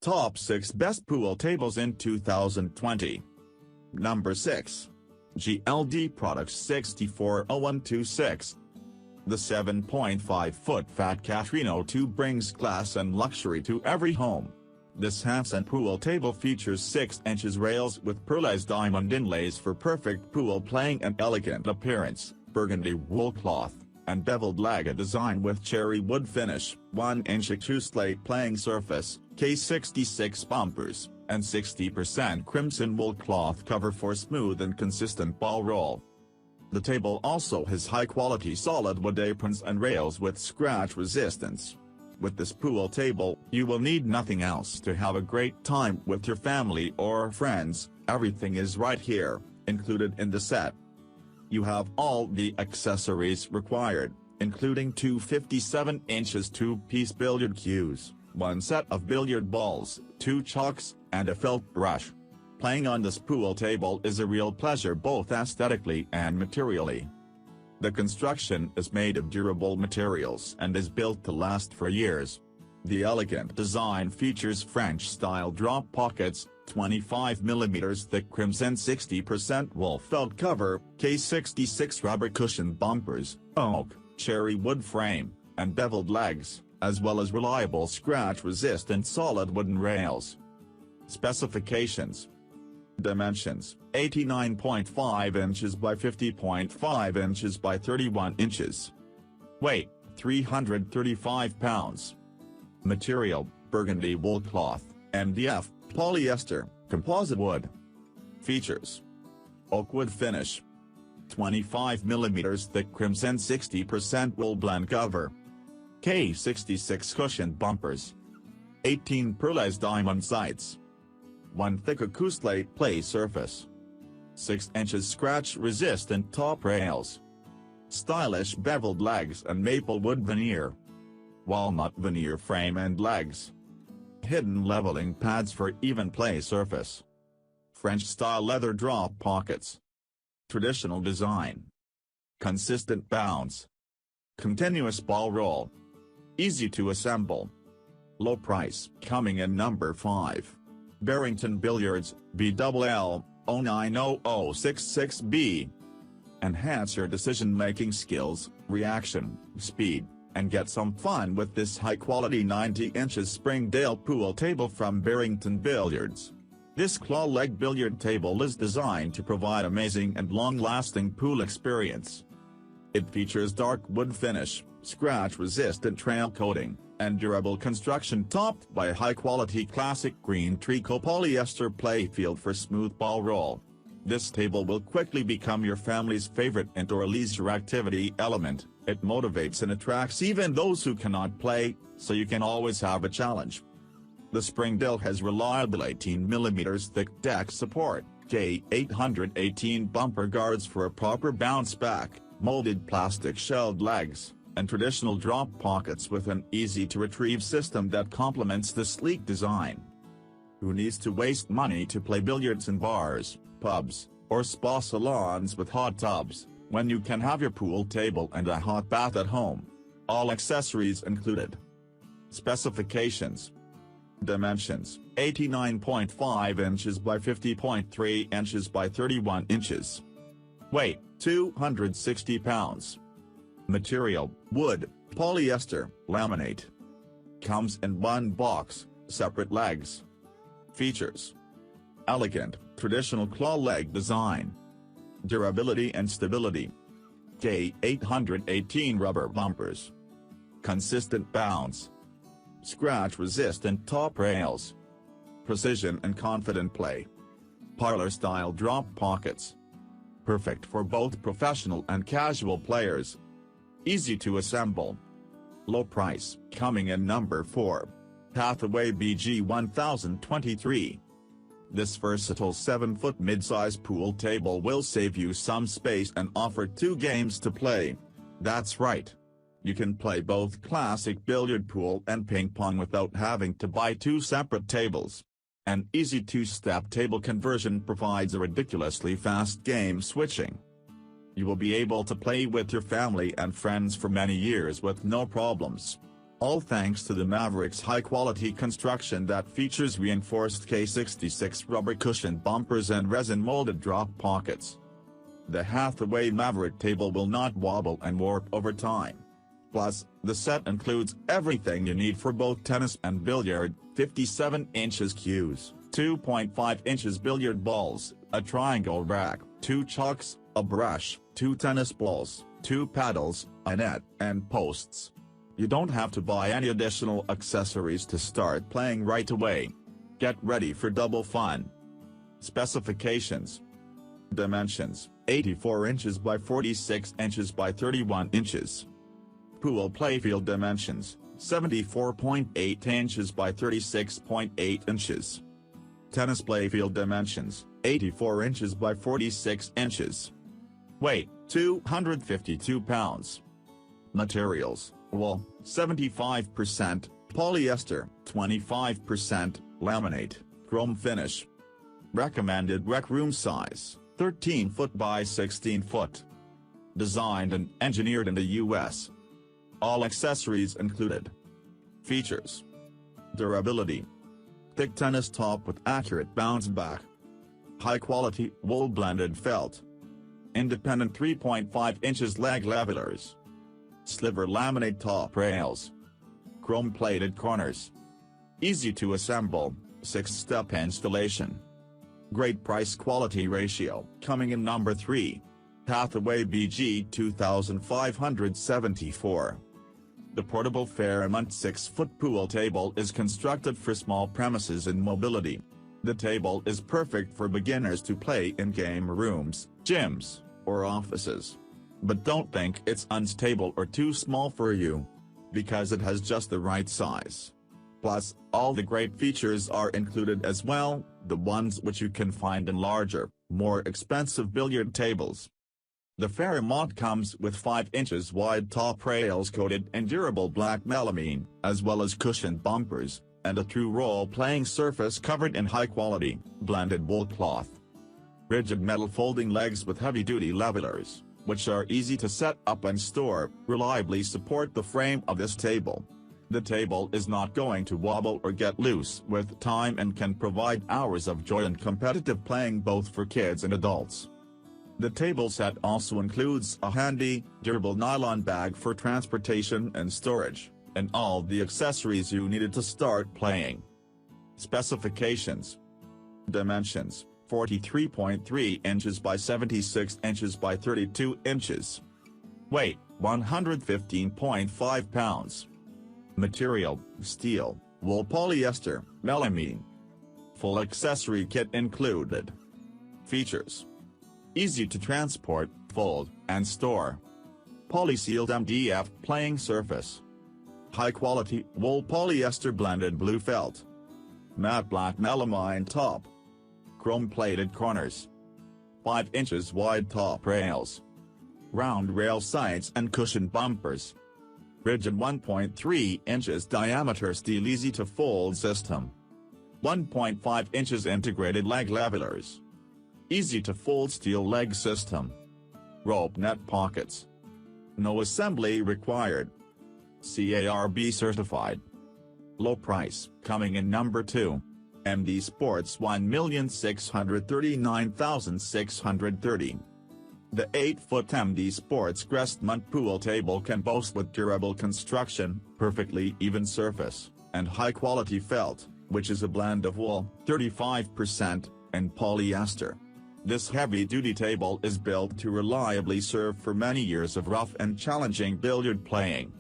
Top 6 Best Pool Tables in 2020. Number 6. GLD Products 640126. The 7.5-foot Fat Cat Reno 2 brings class and luxury to every home. This half-cent pool table features 6 inches rails with pearlized diamond inlays for perfect pool playing and elegant appearance, burgundy wool cloth, and beveled leg design with cherry wood finish, 1-inch accused slate playing surface, K66 bumpers, and 60% crimson wool cloth cover for smooth and consistent ball roll. The table also has high-quality solid wood aprons and rails with scratch resistance. With this pool table, you will need nothing else to have a great time with your family or friends. Everything is right here, included in the set. You have all the accessories required, including two 57 inches 2-piece billiard cues, 1 set of billiard balls, 2 chalks, and a felt brush. Playing on this pool table is a real pleasure both aesthetically and materially. The construction is made of durable materials and is built to last for years. The elegant design features French-style drop pockets, 25mm thick crimson 60% wool felt cover, K66 rubber cushion bumpers, oak, cherry wood frame, and beveled legs, as well as reliable scratch-resistant solid wooden rails. Specifications. Dimensions: 89.5 inches by 50.5 inches by 31 inches. Weight: 335 pounds. Material: burgundy wool cloth, MDF, polyester, composite wood. Features: oak wood finish, 25mm thick crimson 60% wool blend cover, K66 cushion bumpers, 18 pearlized diamond sights, 1 thick acoustic slate play surface, 6 inches scratch-resistant top rails, stylish beveled legs and maple wood veneer, walnut veneer frame and legs, hidden leveling pads for even play surface, French-style leather drop pockets, traditional design, consistent bounce, continuous ball roll, easy to assemble, low price. Coming in number 5. Barrington Billiards, BLL 090066B. Enhance your decision-making skills, reaction, speed, and get some fun with this high-quality 90 inches Springdale pool table from Barrington Billiards. This claw-leg billiard table is designed to provide amazing and long-lasting pool experience. It features dark wood finish, scratch-resistant trail coating, and durable construction topped by a high-quality classic green tricot polyester playfield for smooth ball roll. This table will quickly become your family's favorite indoor leisure activity element. It motivates and attracts even those who cannot play, so you can always have a challenge. The Springdale has reliable 18mm thick deck support, K818 bumper guards for a proper bounce back, molded plastic shelled legs, and traditional drop pockets with an easy-to-retrieve system that complements the sleek design. Who needs to waste money to play billiards in bars, pubs, or spa salons with hot tubs, when you can have your pool table and a hot bath at home? All accessories included. Specifications. Dimensions: 89.5 inches by 50.3 inches by 31 inches. Weight: 260 pounds. Material: wood, polyester, laminate. Comes in 1 box, separate legs. Features: elegant, traditional claw leg design. Durability and stability. K818 rubber bumpers. Consistent bounce. Scratch-resistant top rails. Precision and confident play. Parlor-style drop pockets. Perfect for both professional and casual players. Easy to assemble. Low price. Coming in number 4. Hathaway BG1023. This versatile 7-foot mid-size pool table will save you some space and offer 2 games to play. That's right. You can play both classic billiard pool and ping pong without having to buy 2 separate tables. An easy 2-step table conversion provides a ridiculously fast game switching. You will be able to play with your family and friends for many years with no problems. all thanks to the Maveric's high-quality construction that features reinforced K66 rubber cushioned bumpers and resin-molded drop pockets. The Hathaway Maverick table will not wobble and warp over time. Plus, the set includes everything you need for both tennis and billiard: 57 inches cues, 2.5 inches billiard balls, a triangle rack, 2 chalks, a brush, 2 tennis balls, 2 paddles, a net, and posts. You don't have to buy any additional accessories to start playing right away. Get ready for double fun. Specifications. Dimensions: 84 inches by 46 inches by 31 inches. Pool playfield dimensions: 74.8 inches by 36.8 inches. Tennis playfield dimensions: 84 inches by 46 inches. Weight: 252 pounds. Materials: wool, 75%, polyester, 25%, laminate, chrome finish. Recommended rec room size: 13 foot by 16 foot. Designed and engineered in the U.S. All accessories included. Features: durability, thick tennis top with accurate bounce back, high-quality wool blended felt, independent 3.5 inches leg levelers, sliver laminate top rails, chrome-plated corners. Easy to assemble, 6-step installation. Great price-quality ratio. Coming in number 3. Hathaway BG2574. The portable Fairmont 6-foot pool table is constructed for small premises and mobility. The table is perfect for beginners to play in game rooms, gyms, or offices. But don't think it's unstable or too small for you, because it has just the right size. Plus, all the great features are included as well, the ones which you can find in larger, more expensive billiard tables. The Fairmont comes with 5 inches wide top rails coated in durable black melamine, as well as cushioned bumpers, and a true role-playing surface covered in high-quality, blended wool cloth. Rigid metal folding legs with heavy-duty levelers, which are easy to set up and store, reliably support the frame of this table. The table is not going to wobble or get loose with time and can provide hours of joy and competitive playing both for kids and adults. The table set also includes a handy, durable nylon bag for transportation and storage, and all the accessories you needed to start playing. Specifications. Dimensions: 43.3 inches by 76 inches by 32 inches. Weight: 115.5 pounds. Material: steel, wool, polyester, melamine. Full accessory kit included. Features: easy to transport, fold, and store. Polysealed MDF playing surface. High-quality wool polyester blended blue felt. Matte black melamine top. Chrome-plated corners. 5 inches wide top rails. Round rail sides and cushioned bumpers. Rigid 1.3 inches diameter steel easy-to-fold system. 1.5 inches integrated leg levelers. Easy-to-fold steel leg system. Rope net pockets. No assembly required. CARB certified. Low price. Coming in number 2. MD Sports 1,639,630. The 8-foot MD Sports Crestmont pool table can boast with durable construction, perfectly even surface, and high-quality felt, which is a blend of wool, 35%, and polyester. This heavy-duty table is built to reliably serve for many years of rough and challenging billiard playing.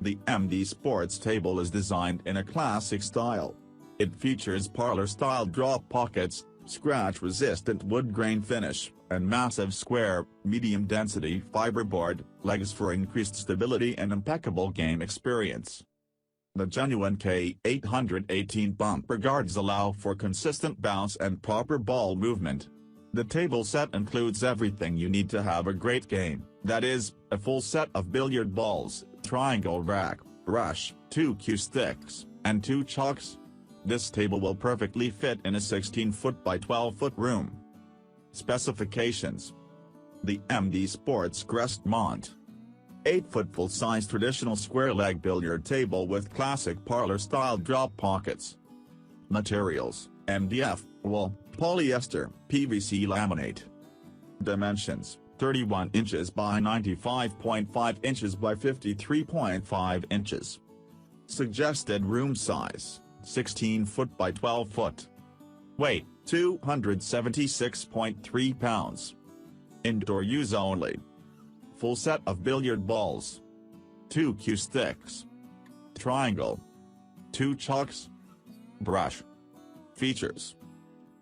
The MD Sports table is designed in a classic style. It features parlor-style drop pockets, scratch-resistant wood grain finish, and massive square, medium-density fiberboard legs for increased stability and impeccable game experience. The genuine K818 bumper guards allow for consistent bounce and proper ball movement. The table set includes everything you need to have a great game, that is, a full set of billiard balls, triangle rack, brush, 2 cue sticks, and 2 chalks. This table will perfectly fit in a 16-foot by 12-foot room. Specifications. The MD Sports Crestmont 8-foot full-size traditional square-leg billiard table with classic parlor-style drop pockets. Materials: MDF, wool, polyester, PVC laminate. Dimensions: 31 inches by 95.5 inches by 53.5 inches. Suggested room size: 16 foot by 12 foot. Weight: 276.3 pounds. Indoor use only. Full set of billiard balls. 2 cue sticks. Triangle. 2 chalks. Brush. Features: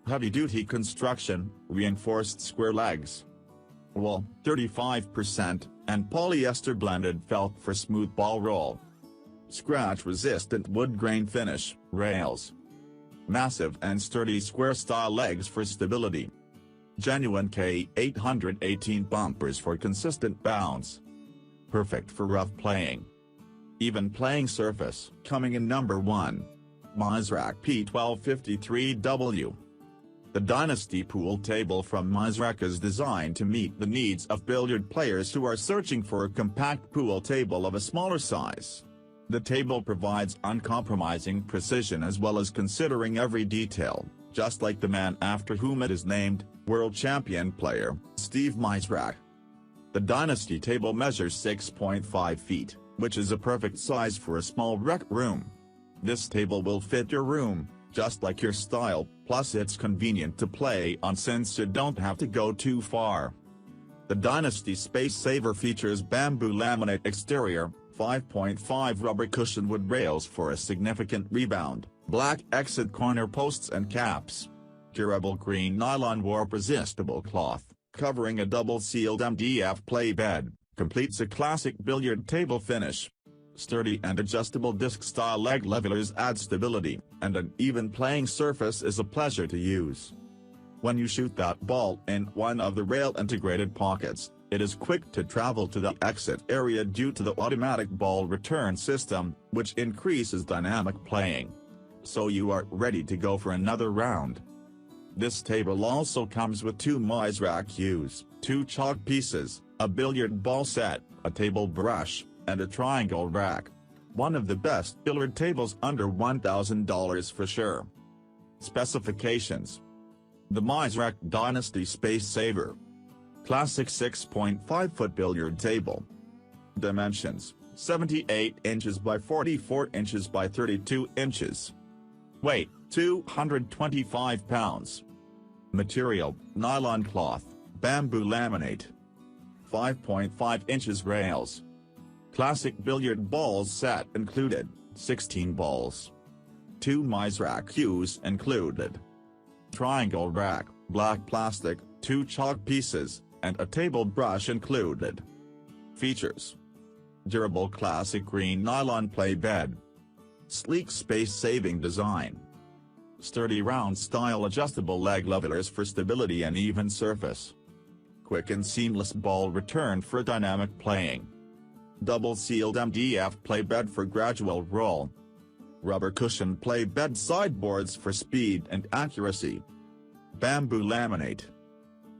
heavy-duty construction, reinforced square legs. Wool, 35%, and polyester blended felt for smooth ball roll. Scratch-resistant wood grain finish, rails. Massive and sturdy square-style legs for stability. Genuine K818 bumpers for consistent bounce. Perfect for rough playing. Even playing surface. Coming in number 1. Mizerak P1253W. The Dynasty pool table from Mizerak is designed to meet the needs of billiard players who are searching for a compact pool table of a smaller size. The table provides uncompromising precision as well as considering every detail, just like the man after whom it is named, world champion player, Steve Mizerak. The Dynasty table measures 6.5 feet, which is a perfect size for a small rec room. This table will fit your room, just like your style, plus it's convenient to play on since you don't have to go too far. The Dynasty Space Saver features bamboo laminate exterior, 5.5 rubber cushion wood rails for a significant rebound, black exit corner posts and caps. Durable green nylon warp-resistable cloth, covering a double-sealed MDF play bed, completes a classic billiard table finish. Sturdy and adjustable disc-style leg levelers add stability, and an even playing surface is a pleasure to use. When you shoot that ball in one of the rail-integrated pockets, it is quick to travel to the exit area due to the automatic ball return system, which increases dynamic playing. So you are ready to go for another round. This table also comes with 2 Mizerak cues, 2 chalk pieces, a billiard ball set, a table brush, and a triangle rack. One of the best billiard tables under $1,000 for sure. Specifications: the Mizerak Dynasty Space Saver. Classic 6.5-foot billiard table. Dimensions: 78 inches by 44 inches by 32 inches. Weight: 225 pounds. Material: nylon cloth, bamboo laminate. 5.5 inches rails. Classic billiard balls set included, 16 balls. 2 Mizerak cues included. Triangle rack, black plastic, 2 chalk pieces, and a table brush included. Features: durable classic green nylon play bed. Sleek space-saving design. Sturdy round-style adjustable leg levelers for stability and even surface. Quick and seamless ball return for dynamic playing. Double-sealed MDF play bed for gradual roll. Rubber cushion play bed sideboards for speed and accuracy. Bamboo laminate.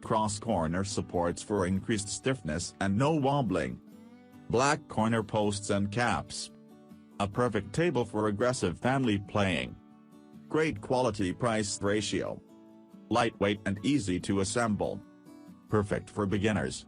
Cross-corner supports for increased stiffness and no wobbling. Black corner posts and caps. A perfect table for aggressive family playing. Great quality-price ratio. Lightweight and easy to assemble. Perfect for beginners.